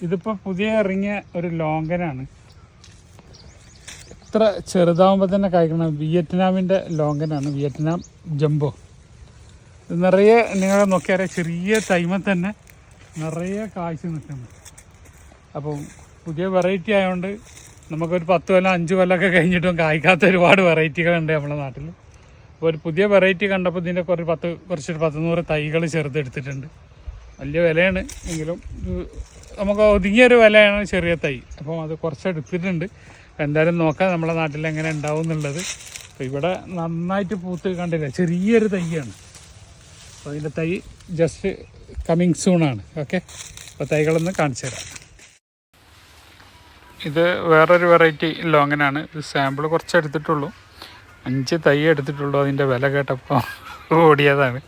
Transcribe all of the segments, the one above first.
ഇതിപ്പോൾ പുതിയ ഇറങ്ങിയ ഒരു ലോങ്കനാണ്. ഇത്ര ചെറുതാവുമ്പോൾ തന്നെ കായ്ക്കുന്ന വിയറ്റ്നാമിൻ്റെ ലോങ്കനാണ്, വിയറ്റ്നാം ജംബോ. ഇത് നിറയെ നിങ്ങൾ നോക്കിയാൽ ചെറിയ ടൈമിൽ തന്നെ നിറയെ കായ്ച്ച് നിൽക്കുന്നു. അപ്പം പുതിയ വെറൈറ്റി ആയതുകൊണ്ട് നമുക്കൊരു 10 കൊല്ലം 5 കൊല്ലമൊക്കെ കഴിഞ്ഞിട്ടും കായ്ക്കാത്ത ഒരുപാട് വെറൈറ്റികളുണ്ട് നമ്മുടെ നാട്ടിൽ. അപ്പോൾ ഒരു പുതിയ വെറൈറ്റി കണ്ടപ്പോൾ ഇതിൻ്റെ കുറച്ച് 100 തൈകൾ ചെറുതെടുത്തിട്ടുണ്ട്. വലിയ വിലയാണ് എങ്കിലും നമുക്ക് ഒതുങ്ങിയൊരു വിലയാണ് ചെറിയ തൈ. അപ്പം അത് കുറച്ചെടുത്തിട്ടുണ്ട്. എന്തായാലും നോക്കാം നമ്മളെ നാട്ടിൽ എങ്ങനെ ഉണ്ടാവും എന്നുള്ളത്. അപ്പോൾ ഇവിടെ നന്നായിട്ട് പൂത്ത് കണ്ടില്ല, ചെറിയൊരു തൈയാണ്. അപ്പോൾ അതിൻ്റെ തൈ ജസ്റ്റ് കമ്മിങ് സൂണാണ്. ഓക്കെ, അപ്പോൾ തൈകളൊന്ന് കാണിച്ചു തരാം. ഇത് വേറൊരു വെറൈറ്റി ലോങ്ങനാണ്. ഇത് സാമ്പിൾ കുറച്ച് എടുത്തിട്ടുള്ളൂ, 5 തൈ എടുത്തിട്ടുള്ളൂ. അതിൻ്റെ വില കേട്ടപ്പോൾ ഓടിയതാണ്.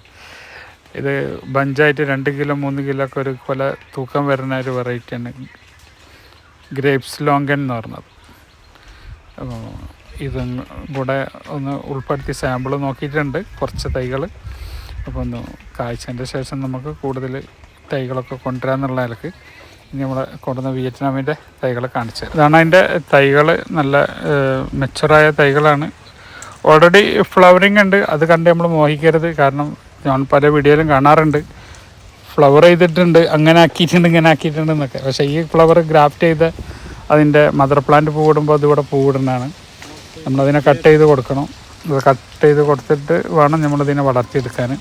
ഇത് ബഞ്ചായിട്ട് 2 കിലോ 3 കിലോ ഒക്കെ ഒരു കൊല തൂക്കം വരുന്ന ഒരു വെറൈറ്റിയാണ് ഗ്രേപ്സ് ലോങ്കൻ എന്ന് പറഞ്ഞത്. അപ്പോൾ ഇതും കൂടെ ഒന്ന് ഉൾപ്പെടുത്തി സാമ്പിൾ നോക്കിയിട്ടുണ്ട്, കുറച്ച് തൈകൾ. അപ്പോൾ ഒന്ന് കായ്ച്ചതിൻ്റെ ശേഷം നമുക്ക് കൂടുതൽ തൈകളൊക്കെ കൊണ്ടുവരാമെന്നുള്ള നിലക്ക് ഇനി നമ്മൾ കൊണ്ടുവന്ന വിയറ്റ്നാമിൻ്റെ തൈകൾ കാണിച്ചത്. ഇതാണ് അതിൻ്റെ തൈകൾ. നല്ല മെച്ചുറായ തൈകളാണ്. ഓൾറെഡി ഫ്ലവറിങ് ഉണ്ട്. അത് കണ്ട് നമ്മൾ മോഹിക്കരുത്. കാരണം ഞാൻ പല വീഡിയോയിലും കാണാറുണ്ട്, ഫ്ലവർ ചെയ്തിട്ടുണ്ട്, അങ്ങനെ ആക്കിയിട്ടുണ്ട്, ഇങ്ങനെ ആക്കിയിട്ടുണ്ട് എന്നൊക്കെ. പക്ഷേ ഈ ഫ്ലവർ ഗ്രാഫ്റ്റ് ചെയ്ത് അതിൻ്റെ മദർ പ്ലാന്റ് പൂവിടുമ്പോൾ അതിവിടെ പൂവിടുന്നതാണ്. നമ്മളതിനെ കട്ട് ചെയ്ത് കൊടുക്കണം. അത് കട്ട് ചെയ്ത് കൊടുത്തിട്ട് വേണം നമ്മളിതിനെ വളർത്തിയെടുക്കാൻ.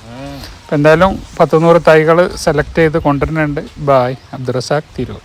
അപ്പോൾ എന്തായാലും 100 തൈകൾ സെലക്ട് ചെയ്ത് കൊണ്ടുവരുന്നുണ്ട്. ബായ്, അബ്ദുറസാഖ്, തിരൂർ.